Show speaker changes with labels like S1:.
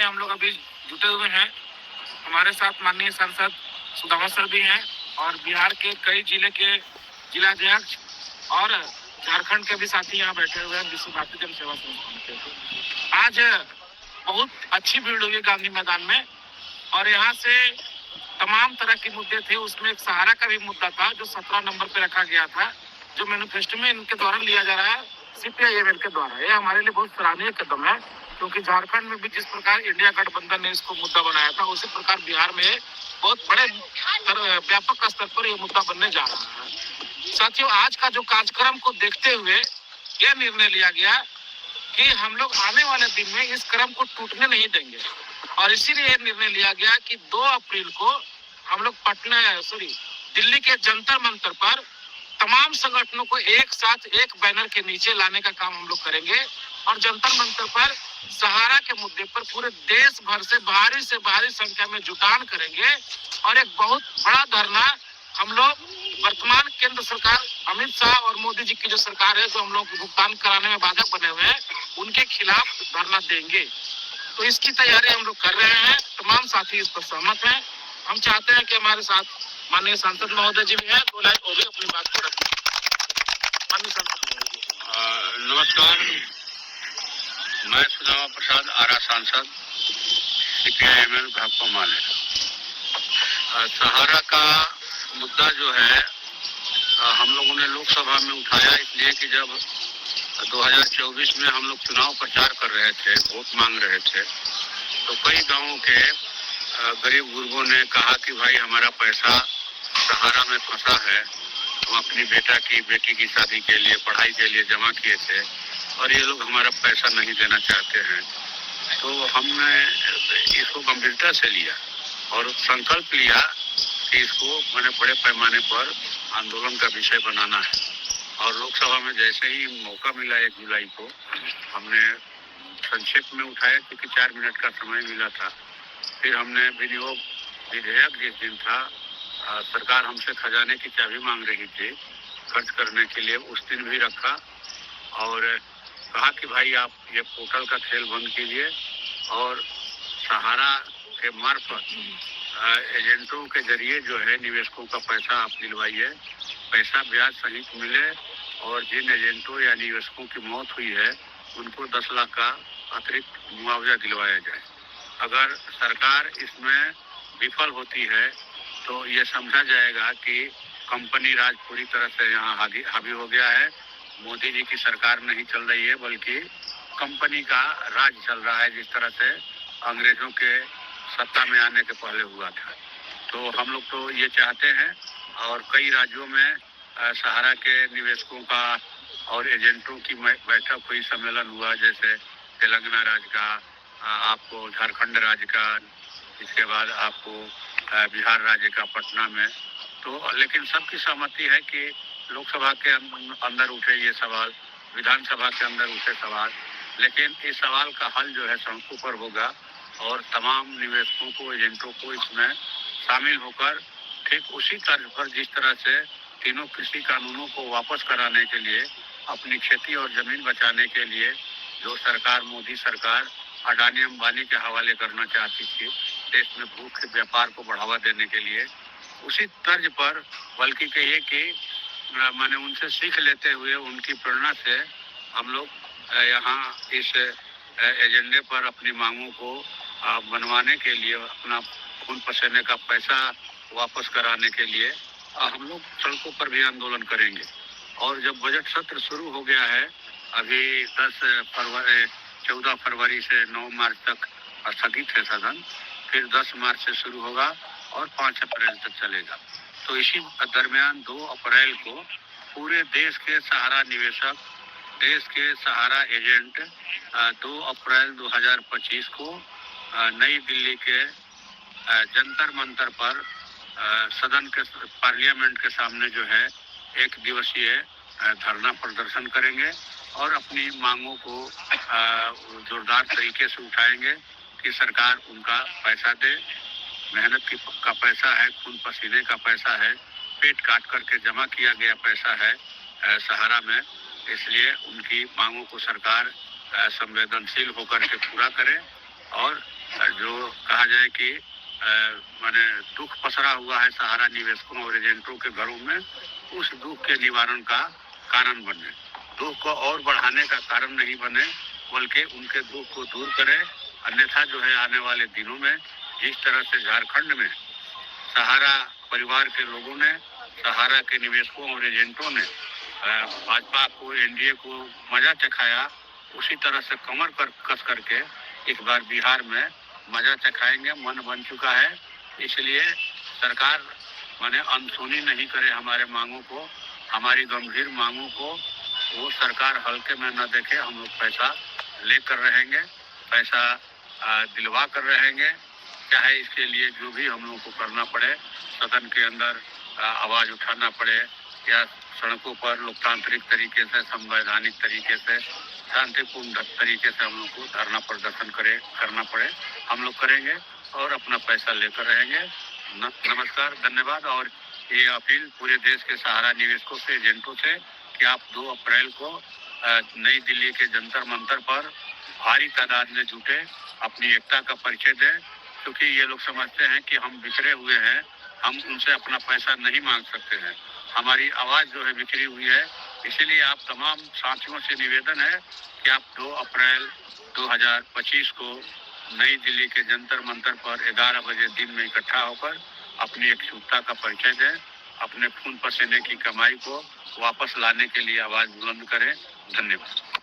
S1: हम लोग अभी जुटे हुए हैं। हमारे साथ माननीय सांसद सुदामा सर भी हैं और बिहार के कई जिले के जिलाध्यक्ष और झारखंड के भी साथी यहाँ बैठे हुए हैं विश्व भारती जन सेवा संस्थान के। आज बहुत अच्छी भीड़ हुई गांधी मैदान में और यहाँ से तमाम तरह के मुद्दे थे। उसमें एक सहारा का भी मुद्दा था जो 17 नंबर पे रखा गया था, जो मैनिफेस्टो में इनके द्वारा लिया जा रहा है CPI-ML के द्वारा। ये हमारे लिए बहुत सराहनीय कदम है, क्योंकि झारखंड में भी जिस प्रकार इंडिया गठबंधन ने इसको मुद्दा बनाया था, उसी प्रकार बिहार में बहुत बड़े व्यापक स्तर पर यह मुद्दा बनने जा रहा है। साथियों, आज का जो कार्यक्रम को देखते हुए यह निर्णय लिया गया कि हम लोग आने वाले दिन में इस क्रम को टूटने नहीं देंगे और इसीलिए निर्णय लिया गया कि 2 अप्रैल को हम लोग दिल्ली के जंतर मंतर पर तमाम संगठनों को एक साथ एक बैनर के नीचे लाने का काम हम लोग करेंगे और जंतर मंतर पर सहारा के मुद्दे पर पूरे देश भर से भारी संख्या में जुटान करेंगे और एक बहुत बड़ा धरना हम लोग वर्तमान केंद्र सरकार अमित शाह और मोदी जी की जो सरकार है, जो हम लोग भुगतान कराने में बाधक बने हुए हैं, उनके खिलाफ धरना देंगे। तो इसकी तैयारी हम लोग कर रहे हैं। तमाम साथी इस पर सहमत हैं। हम चाहते हैं कि हमारे साथ माननीय सांसद महोदय जी भी हैं, तो वो भी अपनी बात को रखें। माननीय सांसद महोदय जी।
S2: नमस्कार, मैं सुदामा प्रसाद, आरा सांसद, CPI-ML भाकपा माले। सहारा का मुद्दा जो है हम लोगों ने लोकसभा में उठाया इसलिए कि जब 2024 में हम लोग चुनाव प्रचार कर रहे थे, वोट मांग रहे थे, तो कई गांवों के गरीब गुरबों ने कहा कि भाई हमारा पैसा सहारा में फंसा है, हम अपनी बेटी की शादी के लिए, पढ़ाई के लिए जमा किए थे और ये लोग हमारा पैसा नहीं देना चाहते हैं। तो हमने इसको गंभीरता से लिया और संकल्प लिया कि इसको मैंने बड़े पैमाने पर आंदोलन का विषय बनाना है। और लोकसभा में जैसे ही मौका मिला 1 जुलाई को, हमने संक्षेप में उठाया क्योंकि 4 मिनट का समय मिला था। फिर हमने विधेयक जिस दिन था, सरकार हमसे खजाने की चाबी मांग रही थी खर्च करने के लिए, उस दिन भी रखा और कहा कि भाई आप ये पोर्टल का खेल बंद कीजिए और सहारा के मार्फत एजेंटों के जरिए जो है निवेशकों का पैसा आप दिलवाइए, पैसा ब्याज सहित मिले और जिन एजेंटों या निवेशकों की मौत हुई है उनको 10 लाख का अतिरिक्त मुआवजा दिलवाया जाए। अगर सरकार इसमें विफल होती है तो ये समझा जाएगा कि कंपनी राज पूरी तरह से यहाँ हावी हो गया है। मोदी जी की सरकार नहीं चल रही है, बल्कि कंपनी का राज चल रहा है, जिस तरह से अंग्रेजों के सत्ता में आने के पहले हुआ था। तो हम लोग तो ये चाहते हैं और कई राज्यों में सहारा के निवेशकों का और एजेंटों की बैठक हुई, सम्मेलन हुआ, जैसे तेलंगाना राज्य का, आपको झारखंड राज्य का, इसके बाद आपको बिहार राज्य का पटना में। तो लेकिन सबकी सहमति है कि लोकसभा के अंदर उठे ये सवाल, विधानसभा के अंदर उठे सवाल, लेकिन इस सवाल का हल जो है सड़कों पर होगा और तमाम निवेशकों को, एजेंटों को इसमें शामिल होकर ठीक उसी तर्ज पर जिस तरह से तीनों कृषि कानूनों को वापस कराने के लिए, अपनी खेती और जमीन बचाने के लिए जो सरकार, मोदी सरकार अडानी अंबानी के हवाले करना चाहती थी, देश में भूख के व्यापार को बढ़ावा देने के लिए, उसी तर्ज पर, बल्कि कहिए कि मैंने उनसे सीख लेते हुए, उनकी प्रेरणा से हम लोग यहाँ इस एजेंडे पर अपनी मांगों को बनवाने के लिए, अपना खून पसीने का पैसा वापस कराने के लिए हम लोग सड़कों पर भी आंदोलन करेंगे। और जब बजट सत्र शुरू हो गया है, अभी 14 फरवरी से 9 मार्च तक स्थगित है सदन, फिर 10 मार्च से शुरू होगा और 5 अप्रैल तक चलेगा। तो इसी दरमियान 2 अप्रैल को पूरे देश के सहारा निवेशक, देश के सहारा एजेंट 2 अप्रैल 2025 को नई दिल्ली के जंतर मंतर पर सदन के, पार्लियामेंट के सामने जो है 1 दिवसीय धरना प्रदर्शन करेंगे और अपनी मांगों को जोरदार तरीके से उठाएंगे कि सरकार उनका पैसा दे। मेहनत का पैसा है, खून पसीने का पैसा है, पेट काट करके जमा किया गया पैसा है सहारा में, इसलिए उनकी मांगों को सरकार संवेदनशील होकर के पूरा करे और जो कहा जाए कि माने दुख पसरा हुआ है सहारा निवेशकों और एजेंटों के घरों में, उस दुख के निवारण का कारण बने, दुख को और बढ़ाने का कारण नहीं बने, बल्कि उनके दुख को दूर करे। अन्यथा जो है आने वाले दिनों में जिस तरह से झारखंड में सहारा परिवार के लोगों ने, सहारा के निवेशकों और एजेंटों ने भाजपा को, एनडीए को मजा चखाया, उसी तरह से कमर कस करके इस बार बिहार में मजा चखाएंगे। मन बन चुका है, इसलिए सरकार माने अनसुनी नहीं करे हमारे मांगों को, हमारी गंभीर मांगों को वो सरकार हल्के में न देखे। हम लोग पैसा लेकर रहेंगे, पैसा दिलवा कर रहेंगे, चाहे इसके लिए जो भी हम लोग को करना पड़े, सदन के अंदर आवाज उठाना पड़े या सड़कों पर लोकतांत्रिक तरीके से, संवैधानिक तरीके से, शांतिपूर्ण तरीके से हम लोग को धरना प्रदर्शन करना पड़े, हम लोग करेंगे और अपना पैसा लेकर रहेंगे। नमस्कार, धन्यवाद। और ये अपील पूरे देश के सहारा निवेशकों से, एजेंटों से कि आप 2 अप्रैल को नई दिल्ली के जंतर मंतर पर भारी तादाद में जुटे, अपनी एकता का परिचय दें, क्योंकि ये लोग समझते हैं कि हम बिखरे हुए हैं, हम उनसे अपना पैसा नहीं मांग सकते हैं, हमारी आवाज जो है बिखरी हुई है। इसीलिए आप तमाम साथियों से निवेदन है कि आप 2 अप्रैल 2025 को नई दिल्ली के जंतर मंतर पर 11 बजे दिन में इकट्ठा होकर अपनी एकजुटता का परिचय दें, अपने खून पसीने की कमाई को वापस लाने के लिए आवाज बुलंद करें। धन्यवाद।